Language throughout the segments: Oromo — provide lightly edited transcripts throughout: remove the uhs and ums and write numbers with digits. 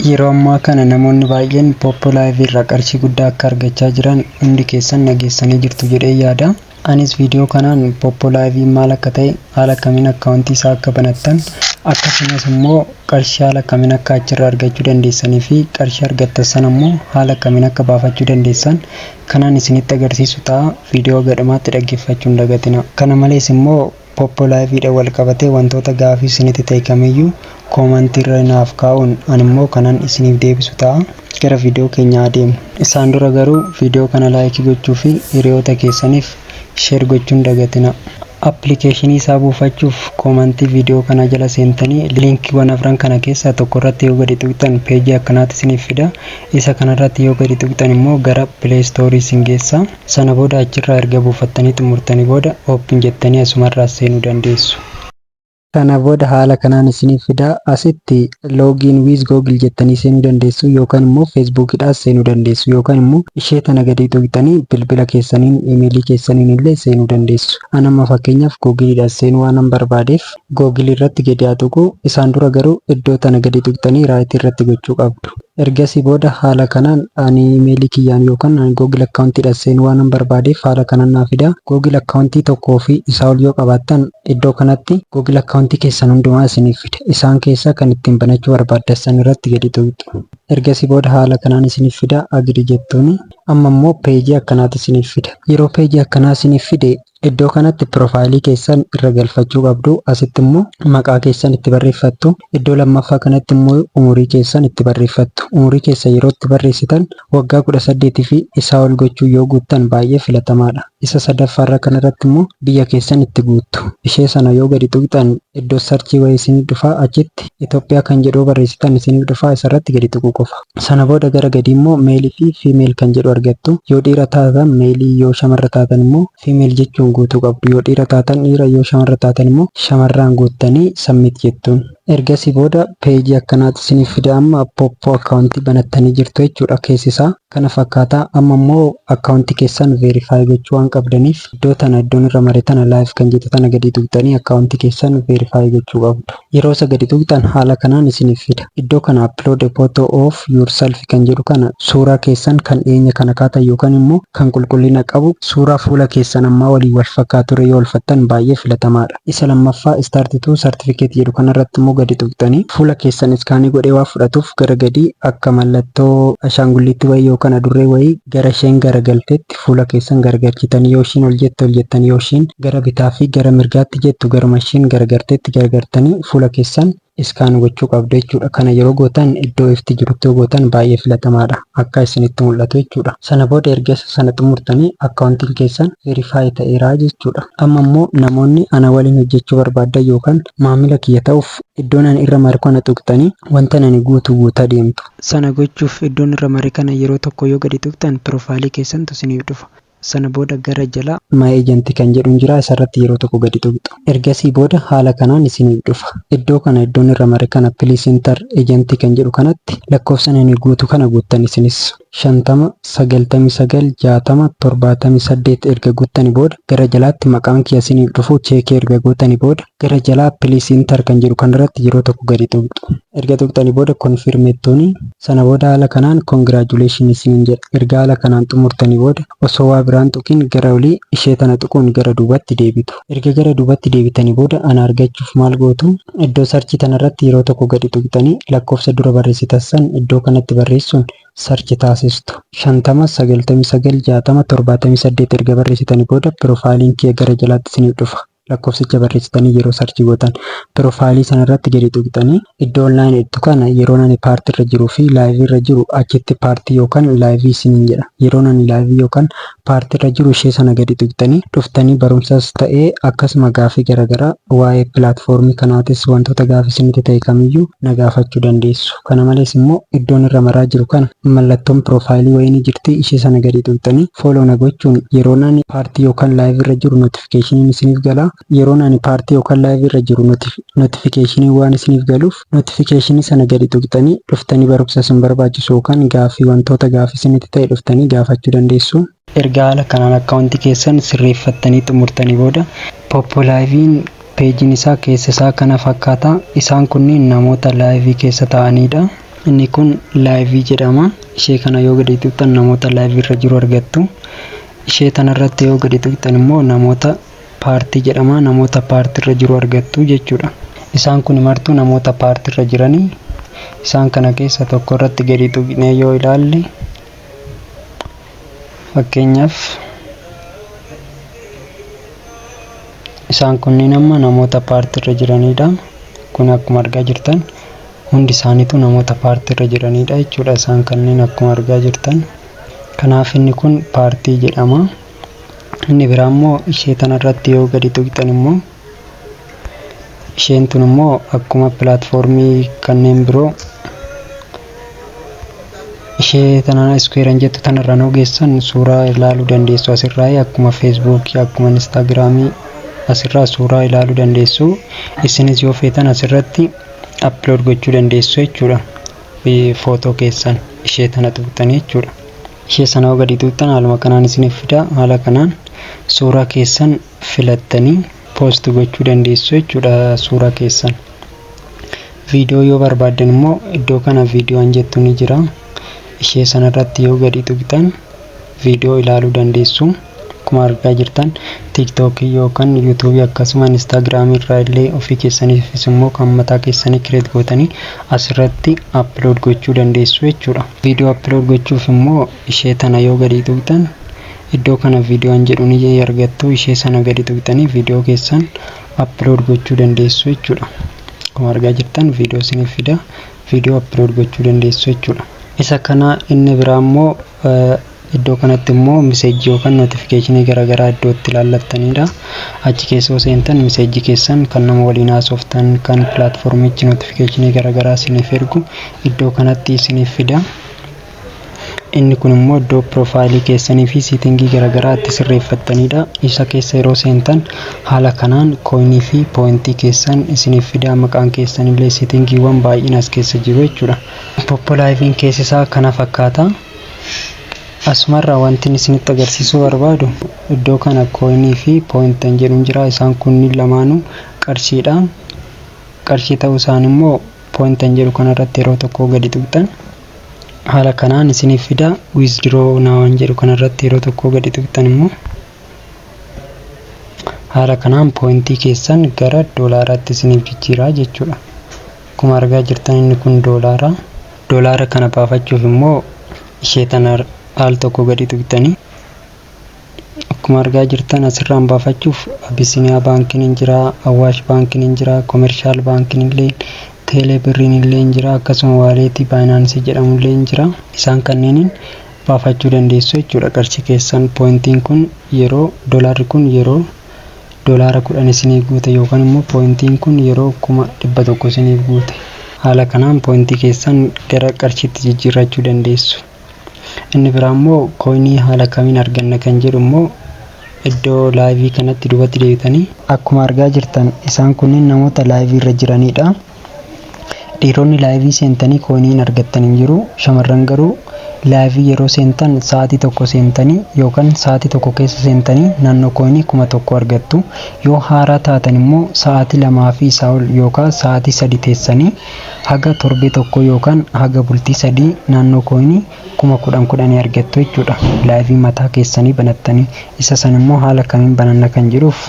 Yeroo ammaa kana namoonni baay'een Poppo.Live irraa qarshii guddaa akka argachaa jiran hundi keessan dhageessanii jirtu jedhee yaada. Anis viidiyoo kanaan Poppo.Live maal akka ta'e, haala kamiin akkaawuntii isaa akka banattan, akkasumas immoo qarshii haala kamiin akka achirraa argachuu dandeessanii fi qarshii argattan sana immoo haala kamiin akka baafachuu dandeessan kanaan isinitti agarsiisu ta'a. Viidiyoo gadhumaatti dhaggeeffachuu hin dagatina. Kana malees immoo Poppo.Live dhaan wal qabatee wantoota gaafii isinitti ta'e kamiyyuu koomantii irra naaf kaa'uun ani immoo kanan isiniif deebisu ta'a. Gara viidiyoo keenyaa adeemu. Isaan dura garuu viidiyoo kana laayikii gochuu fi hiriyoota keessaniif sheer gochuu hin dagatina. Appilikeeshinii isaa buufachuuf koomantii viidiyoo kana jala seentanii liinkiiwwan afran kana keessaa tokko irratti yoo gadi tuqxan peejii akkanaatti isiniif fida. Isa kanarratti yoo gadi tuqxan immoo gara Play Store isin geessa. Sana booda achirraa erga buufattanii xumurtanii booda open jettanii asumarraa seenuu dandeessu. Kana booda haala kanaan isiniif fida. Asitti login with Google jettanii seenuu dandeessu yookaan immoo Facebookidhaan seenuu dandeessu yookaan immoo ishee tana gadi tuqxanii bilbila keessaniin imeelii keessaniin illee seenuu dandeessu. Ani amma fakkeenyaaf Googleidhaan seenuu waan barbaadeef Google irratti gadi haa tuqu. Isaan dura garuu iddoo tana gadi tuqxanii raayit irratti gochuu qabdu. Ergasii booda haala kanaan ani imeelii kiyyaan yookaan Google akkaawuntiidhaan seenuu waan barbaadeef haala kanaan naaf fida. Google akkaawuntii tokkoo fi isaa ol yoo qabaattan iddoo kanatti Google akkaawuntii keessan hundumaa isiniif fida. Isaan keessaa kan ittiin banachuu barbaaddan irratti gadi tuqxu. Ergasii booda haala kanaan isiniif fida. Agiri jettuuni. Amma immoo peejii akkanaatti isiniif fida. Yeroo peejii akkanaa isiniif fide iddoo kanatti piroofaayilii keessan irra galfachuu qabdu. Asitti immoo maqaa keessan itti barreeffattu. Iddoo lammaffaa kanatti immoo umurii keessan itti barreeffattu. Umurii keessa yeroo itti barreessitan waggaa 18 fi isaa ol gochuu yoo guuttan baay'ee filatamaadha. Isa sadaffaarra kanarratti immoo biyya keessan itti guuttu. Ishee sana yoo gadi tuqxan iddoo sarchii wayii isinii dhufa. Achitti Itoophiyaa kan jedhu barreessitan isiniif dhufa. Isarratti gadi tuquu qofa. Sana booda gara gadii immoo meelii fi fiimeel kan jedhu argattu. Yoo dhiira taatan meelii, yoo shamarra taatan immoo fiimeel jechuun guutuu qabdu. Yoo dhiira taatan dhiira, yoo shamarra taatan immoo shamarraan guuttanii sammit jettuun. Ergasii booda peejii akkanaatti isiniif fida. Amma Poppo akkaawuntii banattanii jirtu jechuudha keessisaa. Kana fakkaataa. Amma immoo akkaawuntii keessan veerifaayi gochuu waan qabdaniif iddoo tana iddoon irra mare tana laayif kan jettu tana gadi tuqxanii akkaawuntii keessan veerifaayi gochuu qabdu. Yeroo isa gadi tuqxan haala kanaan isiniif fida. Iddoo kana upload a photo of yourself kan jedhu kana suuraa keessan kan dhiyeenya kana kaatan yookaan immoo kan qulqullina qabu suuraa fuula keessan ammaa waliin wal fakkaatu yoo olfattan baay'ee filatamaadha. Isa lammaffaa start to certificate jedhu kanarratti immoo gadi tuqxanii fuula keessan iskaanii godhee waa fudhatuuf gara gadii akka mallattoo ashaangulliitti wayii yookaan adurree wayii gara isheen garagalteetti fuula keessan garagalchitanii yoo ishiin ol jette ol jettanii yoo ishiin gara bitaa fi gara mirgaatti jettu garuma ishiin garagarteetti garagartanii fuula keessan iskaan gochuu qabdu jechuudha. Kana yeroo gootan iddoo ifti jirutti yoo gootan baay'ee filatamaadha. Akka isinitti mul'atu jechuudha. Sana booda erga sana xumurtanii akkaawuntiin keessan veerifaayi ta'eera jechuudha. Amma immoo namoonni ana waliin hojjechuu barbaadan yookaan maamila kiyya ta'uuf iddoon ani irra mare kana tuqxanii wanta ani guutaa deemtu. Sana gochuuf iddoon irra mare kana yeroo tokko yoo gadi tuqxan piroofaayilii keessantu isiniif dhufa. Sana booda gara jala my agent kan jedhuun jira. Isarratti yeroo tokko gadi tuqxu. Ergasii booda haala kanaan isiniif dhufa. Iddoo kana iddoon irra mare kana please enter agent kan jedhu kanatti lakkoofsa ani guutu kana guuttan isinis 50 99 60 78 erga guuttani booda gara jalaatti maqaan kiyya isiniif dhufu cheekii erga guuttani booda gara jalaa please enter kan jedhu kanarratti yeroo tokko gadi tuqxu. Erga tuqxani booda confirm jettuuni. Sana booda haala kanaan congratulations isiniin jedha. Erga haala kanaan xumurtani booda osoo waa biraan tuqin gara olii ishee tana tuquun gara duubatti deebitu. Erga gara duubatti deebitanii booda ana argachuuf maal gootu? Iddoo sarchii tanarratti yeroo tokko gadi tuqxanii lakkoofsa dura barreessitan san iddoo kanatti barreessuun sarchi taasistu. 50 99 60 78 erga barreessitanii booda piroofaayiliin kiyya gara jalaatti isiniif dhufa. Lakkoofsicha barreessitanii yeroo sarchii gootan piroofaayilii sanarratti gadi tuqxanii iddoo onlaayinii jettu kana yeroo ani paartii irra jiruu fi laayivii irra jiru achitti paartii yookaan laayivii isiniin jedha. Yeroo ani laayivii yookaan paartii irra jiru ishee sana gadi tuqxanii dhuftanii barumsas ta'ee akkasuma gaafii garaagaraa waa'ee pilaatfoormii kanaatis wantoota gaafii isinitti ta'e kamiyyuu na gaafachuu dandeessu. Kana malees immoo iddoon irra maraa jiru kana mallattoon piroofaayilii wayii ni jirti. Ishee sana gadi tuqxanii fooloo na gochuun yeroo ani paartii yookaan laayivii irra jiru notifikashinii isiniif gala. Yeroo ani paartii yookaan laayivii irra jiru notifikashinii waan isiniif galuuf notifikashinii sana gadi tuqxanii dhuftanii barumsa isin barbaachisu yookaan gaafii wantoota gaafii isinitti ta'e dhuftanii gaafachuu dandeessu. Erga haala kanaan akkaawuntii keessan sirreeffattanii xumurtanii booda Poppo.Live'n peejiin isaa keessa isaa kana fakkaata. Isaan kunniin namoota laayivii keessa ta'anidha. Inni kun laayivii jedhama. Ishee kana yoo gadi tuqxan namoota laayivii irra jiru argattu. Ishee tanarratti yoo gadi tuqxan immoo namoota paartii jedhama. Namoota paartii irra jiru argattu jechuudha. Isaan kun martuu namoota paartii irra jiranii. Isaan kana keessa tokko irratti gadi tuqnee yoo ilaalle fakkeenyaaf isaan kunniin amma namoota paartii irra jiranidha. Kun akkuma argaa jirtan hundi isaaniitu namoota paartii irra jiranidha jechuudha. Isaan kanneen akkuma argaa jirtan. Kanaaf inni kun paartii jedhama. Inni biraa immoo ishee tanarratti yoo gadi tuqxan immoo isheen tun immoo akkuma pilaatfoormii kanneen biroo ishee tanana iskuweeran jettu tanarra noo geessan suuraa ilaaluu dandeessu asirraa. Akkuma feesbuukii, akkuma instaagiraamii asirraa suuraa ilaaluu dandeessu. Isinis yoo feetan asirratti upload gochuu dandeessu jechuudha. Footoo keessan ishee tana tuqxanii jechuudha. Ishee sana yoo gadi tuqxan haaluma kanaan isiniif fida. Haala kanaan suuraa keessan filattanii poost gochuu dandeessu jechuudha. Suuraa keessan viidiyoo yoo barbaaddan immoo iddoo kana viidiyoon jettu ni jira. Ishee sanarratti yoo gadi tuqxan viidiyoo ilaaluu dandeessu. Akkuma argaa jirtan TikTokii yookaan YouTube akkasuma Instagram irraa illee ofii keessaniifis immoo kan mataa keessanii create gootanii asirratti upload gochuu dandeessu jechuudha. Viidiyoo upload gochuuf immoo ishee tana yoo gadi tuqxan iddoo kana viidiyoon jedhu ni argattu. Ishee sana gadi tuqxanii viidiyoo keessan upload gochuu dandeessu jechuudha. Akkuma argaa jirtan viidiyoo isiniif fida. Viidiyoo upload gochuu dandeessu jechuudha. Isa kana inni biraa immoo iddoo kanatti immoo miseejii yookaan notifikashinii garaagaraa iddootti ilaallattanidha. Achi keessa seentan miseejii keessan kan nama waliin haasoftan kan pilaatfoormichi notifikashinii garaagaraa isiniif ergu iddoo kanatti isiniif fida. Inni kun immoo iddoo piroofaayilii keessanii fi siitingii garaagaraa itti sirreeffattanidha. Isa keessa yeroo seentan haala kanaan kooyinii fi poointii keessan isiniif fida. Maqaan keessan illee siitingiiwwan baay'een as keessa jiru jechuudha. Poppolaayiviin keessi isaa kana fakkaata. Asumarraa wanti isinitti agarsiisuu barbaadu iddoo kana kooyinii fi poointan jedhu jira. Isaan kunniin lamaanuu qarshiidha. Qarshii ta'uu isaan immoo poointan jedhu kanarratti yeroo tokko gadi tuqxan haala kanaan isiniif fida. Withdraw now jedhu kanarratti yeroo tokko gadi tuqxan immoo haala kanaan poointii keessan gara doolaaraatti isiniif jijjiira jechuudha. Akkuma argaa jirtan inni kun doolaara. Doolaara kana baafachuuf immoo ishee tana al tokko gadi tuqxanii akkuma argaa jirtan asirraan baafachuuf Abisiiniyaa baankiin hin jira, Awaash baankiin hin jira, Komershaal baankiin illee, Teelee birriin illee hin jira, akkasuma waaleetii Baayinaansii jedhamu illee hin jira. Isaan kanneeniin baafachuu dandeessu jechuudha. Qarshii keessan poointiin kun yeroo doolaarri kun yeroo doolaara 10 isiniif guute yookaan immoo poointiin kun yeroo 100 isiniif guute. Haala kanaan poointii keessan gara qarshiitti jijjiirrachuu dandeessu. Inni biraa immoo kooyinii haala kamiin arganna kan jedhu immoo iddoo laayivii kanatti duubatti deebitanii akkuma argaa jirtan isaan kunniin namoota laayivii irra jiranidha. Dhiironni laayivii seentanii kooyinii argattan hin jiru. Shamarran garuu laayivii yeroo seentan sa'aatii tokko seentanii yookaan sa'aatii tokko keessa seentanii naannoo kooyinii 1000 argattu. Yoo haaraa taatan immoo sa'aatii 2 fi isaa ol yookaan sa'aatii 3 teessanii haga torbee tokko yookaan haga bultii 3 naannoo kooyinii 10,000 argattu jechuudha. Laayivii mataa keessanii banattanii isa san immoo haala kamiin bananna kan jiruuf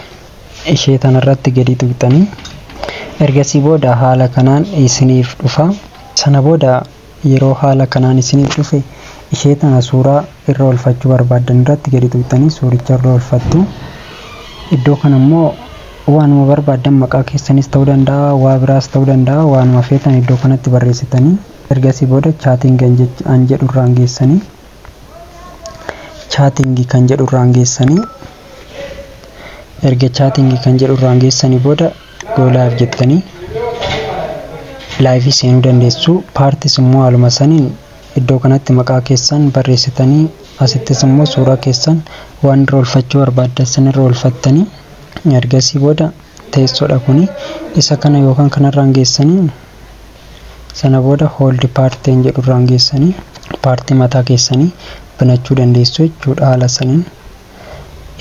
ishee tanarratti gadi tuqxanii ergasii booda haala kanaan isiniif dhufa. Sana booda yeroo haala kanaan isiniif dhufe ishee tana suuraa irra olfachuu barbaaddan irratti gadi tuqxanii suuricha irra olfattu. Iddoo kana immoo waanuma barbaaddan maqaa keessanis ta'uu danda'a, waa biraas ta'uu danda'a, waanuma feetan iddoo kanatti barreessitanii ergasii booda chaatingii kan jedhu irraan geessanii chaatingii kan jedhu irraan geessanii erga chaatingii kan jedhu irraan geessanii booda go live jettanii laayivii seenuu dandeessu. Paartis immoo haaluma saniin iddoo kanatti maqaa keessan barreessitanii asittis immoo suuraa keessan waan irra olfachuu barbaaddan san irra olfattanii ergasii booda teessoodha kuni isa kana yookaan kanarraan geessanii sana booda hold paartiin jedhu irraan geessanii paartii mataa keessanii banachuu dandeessu jechuudha. Haala saniin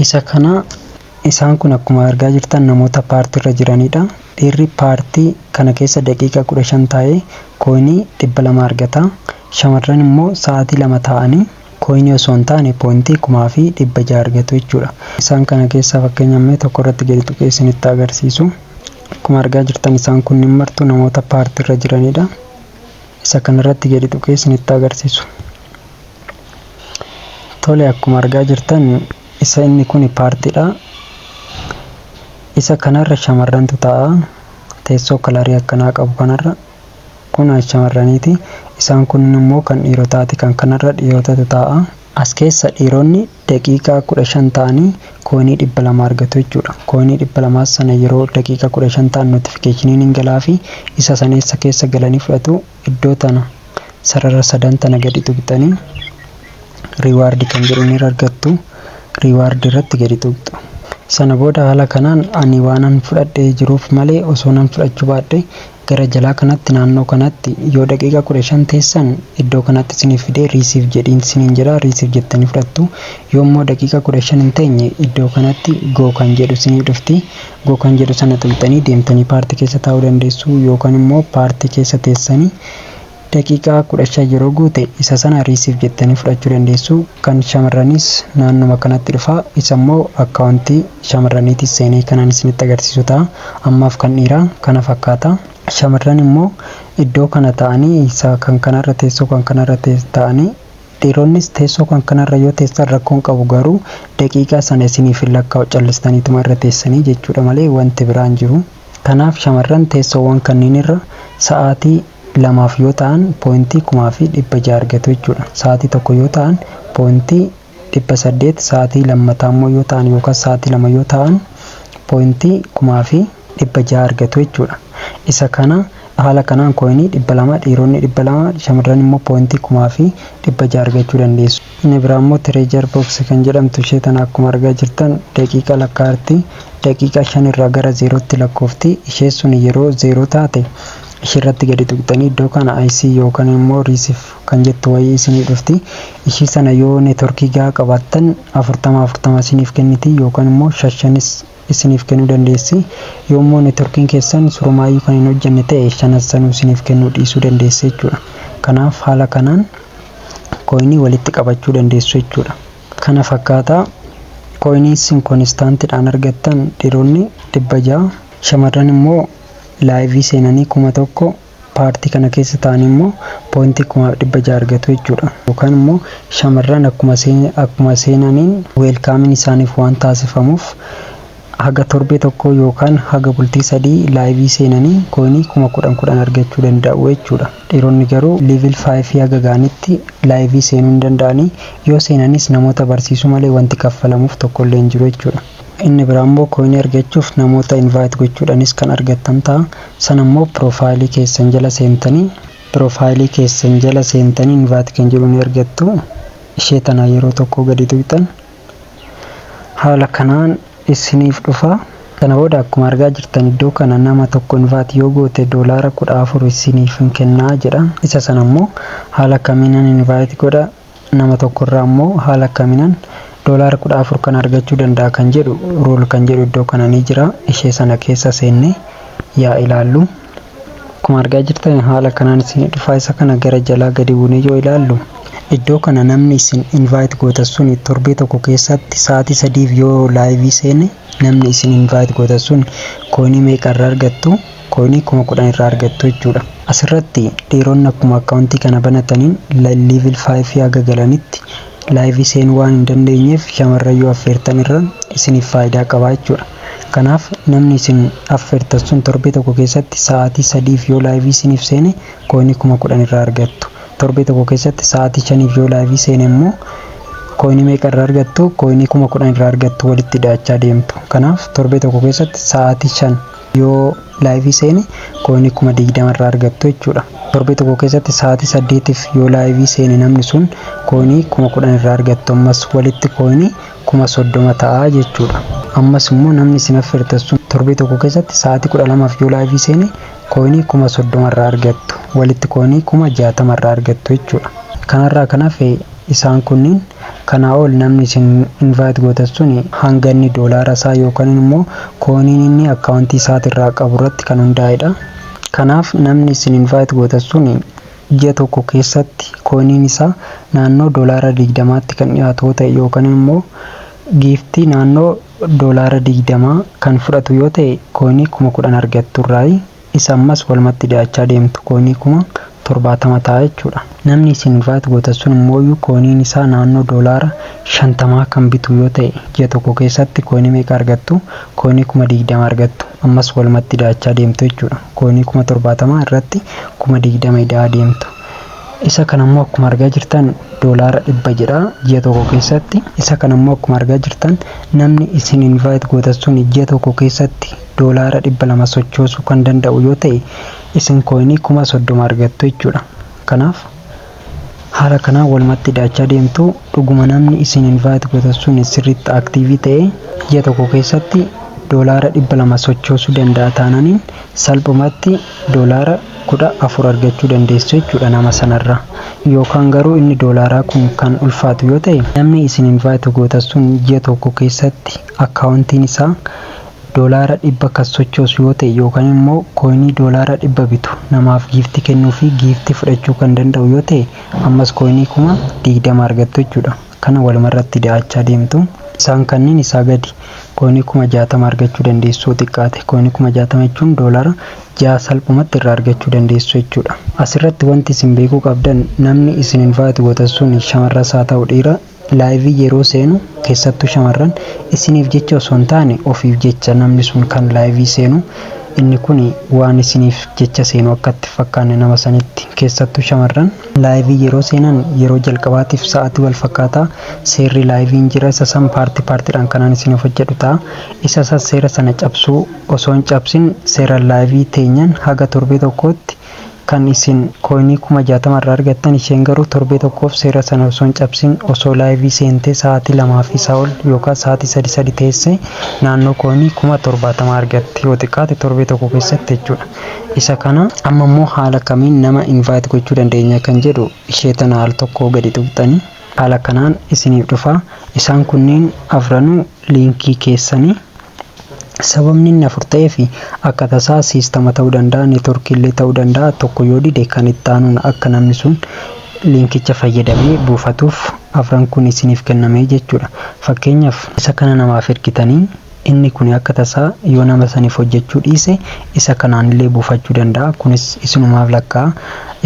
isa kana isaan kun akkuma argaa jirtan namoota paartii irra jiranidha. dhiirri paartii kana keessa daqiiqaa 15 taa'ee kooinii 200 argata. Shamarran immoo sa'aatii 2 taa'anii kooinii osoo hin taane poointii 1600 argatu jechuudha. Isaan kana keessaa fakkeenyaaf tokko irratti gadi tuqee isinitti agarsiisu. Akkuma argaa jirtan isaan kunniin martuu namoota paartii irra jiranidha. Isa kanarratti gadi tuqee isinitti agarsiisu. Tole akkuma argaa jirtan isa inni kun paartiidha. Isa kanarra shamarrantu taa'a. Teessoo kalarii akkanaa qabu kanarra kun shamarraniiti. Isaan kun immoo kan dhiirotaati. Kan kanarra dhiirotatu taa'a. As keessa dhiironni daqiiqaa 15 ta'anii kooinii 200 argatu jechuudha. Kooinii 200 sana yeroo daqiiqaa 15 ta'an notifikashiniin hin galaa fi isa saneessa keessa galanii fudhatu. Iddoo tana sarara 3 tana gadi tuqxanii riwaardii kan jedhu ni argattu. Riwaardii irratti gadi tuqxu. Sana booda haala kanaan ani waanan fudhadhee jiruuf malee osoo nan fudhachuu baadhee gara jalaa kanatti naannoo kanatti yoo daqiiqaa 15 teessan iddoo kanatti isiniif fidee riisiif jedhiin isiniin jedha. Riisiif jettanii fudhattu. Yoo immoo daqiiqaa 15 hin teenye iddoo kanatti goo kan jedhu isiniif dhufti. Goo kan jedhu sana tuqxanii deemtanii paartii keessa taa'uu dandeessu yookaan immoo paartii keessa teessanii daqiiqaa 15 yeroo guute isa sana riisiif jettanii fudhachuu dandeessu. Kan shamarranis naannuma kanatti dhufa. Isa immoo akkaawuntii shamarraniitis seenee kanaan isinitti agarsiisu ta'a. Ammaaf kan dhiiraa kana fakkaata. Shamarran immoo iddoo kana ta'anii isa kan kanarra teessoo kan kanarra ta'anii dhiironnis teessoo kan kanarra yoo teessan rakkoon qabu garuu daqiiqaa sana isiniif hin lakkaa'u callistaniituma irra teessanii jechuudha malee wanti biraan jiru. Kanaaf shamarran teessoowwan kanneen irra sa'aatii 2 yoo ta'an poointii 1600 argatu jechuudha. Sa'aatii 1 yoo ta'an poointii 800, sa'aatii lammataa immoo yoo ta'an yookaan sa'aatii 2 yoo ta'an poointii 1600 argatu jechuudha. Isa kana haala kanaan kooinii 200 dhiironni 200 shamarran immoo poointii 1600 argachuu dandeessu. Inni biraa immoo tireejar books kan jedhamtu ishee tana akkuma argaa jirtan daqiiqaa lakkaa'arti. Daqiiqaa 5 irraa gara 0tti lakkoofti. Ishee sun yeroo 0 taate ishirratti gadi tuqxanii iddoo kana IC yookaan immoo riisiif kan jettu wayii isinii dhufti. Ishii sana yoo neetworkii gahaa qabaattan 40 isiniif kenniti yookaan immoo 5 isiniif kennuu dandeessi. Yoo immoo neetworkiin keessan surumaayyuu kan hin hojjenne ta'e 5 sanuu isiniif kennuu dhiisuu dandeessi jechuudha. Kanaaf haala kanaan kooinii walitti qabachuu dandeessu jechuudha. Kana fakkaata kooinii isin koonistaantiidhaan argattan dhiironni 600, shamarran immoo laayivii seenanii 1000 paartii kana keessa ta'anii immoo poointii 1600 argatu jechuudha. Yookaan immoo shamarran akkuma seenaniin weelkaamiin isaaniif waan taasifamuuf haga torbee tokko yookaan haga bultii 3 laayivii seenanii kooinii 10,000 argachuu danda'u jechuudha. Dhiironni garuu level 5 haga gaanitti laayivii seenuu hin danda'anii yoo seenanis namoota barsiisuu malee wanti kaffalamuuf tokko illee hin jiru jechuudha. Inni biraa immoo kooinii argachuuf namoota invite gochuudhaanis kan argattan ta'a. Sana immoo piroofaayilii keessan jala seentanii invite kan jedhu ni argattu. Ishee tana yeroo tokko gadi tuqxan haala kanaan isiniif dhufa. Kana booda akkuma argaa jirtan iddoo kana nama tokko invite yoo goote $14 isiniif kennaa jedha. Isa sana immoo haala kamiinaan invite godha nama tokkorraa immoo haala kamiinaan $14 kan argachuu danda'a kan jedhu ruul kan jedhu iddoo kana ni jira. Ishee sana keessa seenne yaa ilaallu. Akkuma argaa jirtan haala kanaan isin dhufa. Isa kana gara jalaa gadi buunee yoo ilaallu iddoo kana namni isin invite gootan sun torbee tokko keessatti sa'aatii 3 yoo laayivii seene namni isin invite gootan sun kooinii meeqa irraa argattu? Kooinii 10,000 irraa argattu jechuudha. Asirratti dhiironni akkuma akkaawuntii kana banataniin level 5 haga galanitti laayivii seenuu waan hin dandeenyeef shamarran yoo affeertan irra isiniif faayidaa qaba jechuudha. Kanaaf namni isin affeertan sun torbee tokko keessatti sa'aatii 3 yoo laayivii isiniif seene kooinii 10,000 irraa argattu. Torbee tokko keessatti sa'aatii 5 yoo laayivii seene immoo kooinii meeqa irraa argattu? Kooinii 10,000 irraa argattu walitti daachaa deemtu. Kanaaf torbee tokko keessatti sa'aatii 5 yoo laayivii seene kooinii 20,000 irraa argattu jechuudha. Torbee tokko keessatti sa'aatii 8 yoo laayivii seene namni sun kooinii 10,000 irraa argattu. Ammas walitti kooinii 30,000 ta'a jechuudha. Ammas immoo namni isin affeertan sun torbee tokko keessatti sa'aatii 12 yoo laayivii seene kooinii 30,000 irraa argattu. Walitti kooinii 60,000 irraa argattu jechuudha. Kanarraa kan hafe isaan kunniin Kanaa ol namni isin invite gootan sun hanga inni doolaara isaa yookaan immoo kooniin inni akkaawuntii isaatirraa qabu irratti kan hundaa'edha. Kanaaf namni isin invite gootan sun ji'a tokko keessatti kooniin isaa naannoo doolaara 20tti kan dhiyaatu ta'e yookaan immoo giiftii naannoo doolaara 20 kan fudhatu yoo ta'e koonii 10,000 argatturraa isa ammas walumatti dhiyaachaa deemtu koonii 70 ta'a jechuudha. Namni isin invite gootan sun immoo kooniin isaa naannoo doolaara 50 kan bitu yoo ta'e ji'a tokko keessatti koonii meeqa argattu? Koonii 20 argattu. Ammas walumatti dhiyaachaa deemtu jechuudha. Koonii 70 irratti 20 dhiyaa deemtu. Isa kanammoo akkuma argaa jirtan doolaara 100 jedha ji'a tokko keessatti. Isa kanammoo akkuma argaa jirtan namni isin invite gootan sun ji'a tokko keessatti doolaara 200 sochoosuu kan danda'u yoo ta'e isin koonii 30 argattu jechuudha. Kanaaf haala kanaan walumatti dhiyaachaa deemtu. Dhuguma namni isin invite gootan sun sirriitti aktiivii ta'e ji'a tokko keessatti doolaara 200 sochoosuu danda'a taananiin salphumatti doolaara 14 argachuu dandeessu jechuudha nama sanarraa. Yookaan garuu inni doolaaraa kun kan ulfaatu yoo ta'e namni isin invite gootan sun ji'a tokko keessatti akkaawuntiin isaa doolaara 100 kan sochoosu yoo ta'e yookaan immoo koinii doolaara 100 bitu namaaf giiftii kennuu fi giiftii fudhachuu kan danda'u yoo ta'e ammas koinii 20 argattu jechuudha. Kana walumarratti dhiyaachaa deemtu. Isaan kanneen isaa gadi koinii 60 argachuu dandeessu xiqqaate. Koinii 60 jechuun doolaara 6 salphumatti irraa argachuu dandeessu jechuudha. Asirratti wanti isin beekuu qabdan namni isin invite gootan sun shamarras haa ta'u dhiira laayivii yeroo seenu keessattuu shamarran isiniif jecha osoo hin taane ofiif jecha namni sun kan laayivii seenu inni kun waan isiniif jecha seenu akka itti fakkaanne nama sanitti. Keessattuu shamarran laayivii yeroo seenan yeroo jalqabaatiif sa'aatii wal fakkaataa seerri laayiviin jira isa san paartiidhaan kanaan isiniif hojjedhu ta'a. Isa san seera sana cabsuu osoo hin cabsin seera laayivii teenyan haga torbee tokkootti kan isin koinii 60 irraa argattan isheen garuu torbee tokkoof seera sana osoo hin cabsin osoo laayivii seentee sa'aatii 2 fi isaa ol yookaan sa'aatii 3 teesse naannoo koinii 70 argatti yoo xiqqaate torbee tokko keessatti jechuudha. Isa kana amma immoo haala kamiin nama invite gochuu dandeenya kan jedhu ishee tana al tokko gadi tuqxanii haala kanaan isiniif dhufa. Isaan kunniin afranuu liinkii keessanii sababni inni afur ta'ee fi akka tasaa siistama ta'uu danda'a neetworkii illee ta'uu danda'a tokko yoo dide kan itti aanuun akka namni sun liinkicha fayyadamee buufatuuf afran kun isiniif kennamee jechuudha. Fakkeenyaaf isa kana namaaf ergitanii inni kun akka tasaa yoo nama saniif hojjechuu dhiise isa kanaan illee buufachuu danda'a. Kunis isinumaaf lakkaa'a.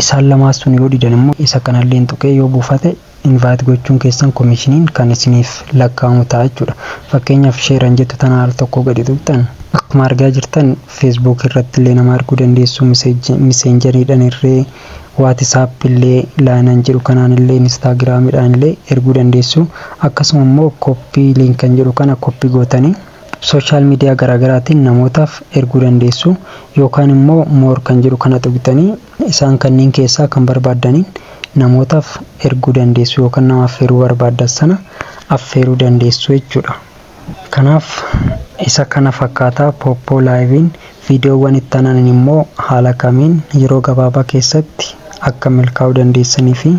Isaan lamaan sun yoo didan immoo isa kanallee tuqee yoo buufate invite gochuun keessan komishiniin kan isiniif lakkaa'amu ta'a jechuudha. Fakkeenyaaf sheeran jettu tana al tokko gadi tuqxan akkuma argaa jirtan Facebook irratti illee nama arguu dandeessu, miseenjeriidhaan irree WhatsApp illee laayinan jedhu kanaan illee Instagramiidhaan illee erguu dandeessu. Akkasuma immoo koppii linkan jedhu kana koppii gootanii sooshaal miidiyaa garaagaraatiin namootaaf erguu dandeessu. Yookaan immoo moor kan jedhu kana tuqxanii isaan kanneen keessaa kan barbaadaniin namootaaf erguu dandeessu yookaan nama affeeruu barbaaddan sana affeeruu dandeessu jechuudha. Kanaaf isa kana fakkaataa Poppo laayiviin viidiyoowwan itti aanan immoo haala kamiin yeroo gabaabaa keessatti akka milkaa'uu dandeessanii fi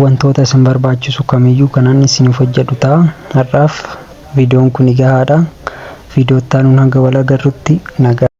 wantoota isin barbaachisu kamiyyuu kanaan isiniif hojjedhu ta'a. Har'aaf viidiyoon kun gahaadha. Viidiyoo itti aanuun hanga wal agarrutti nagaa.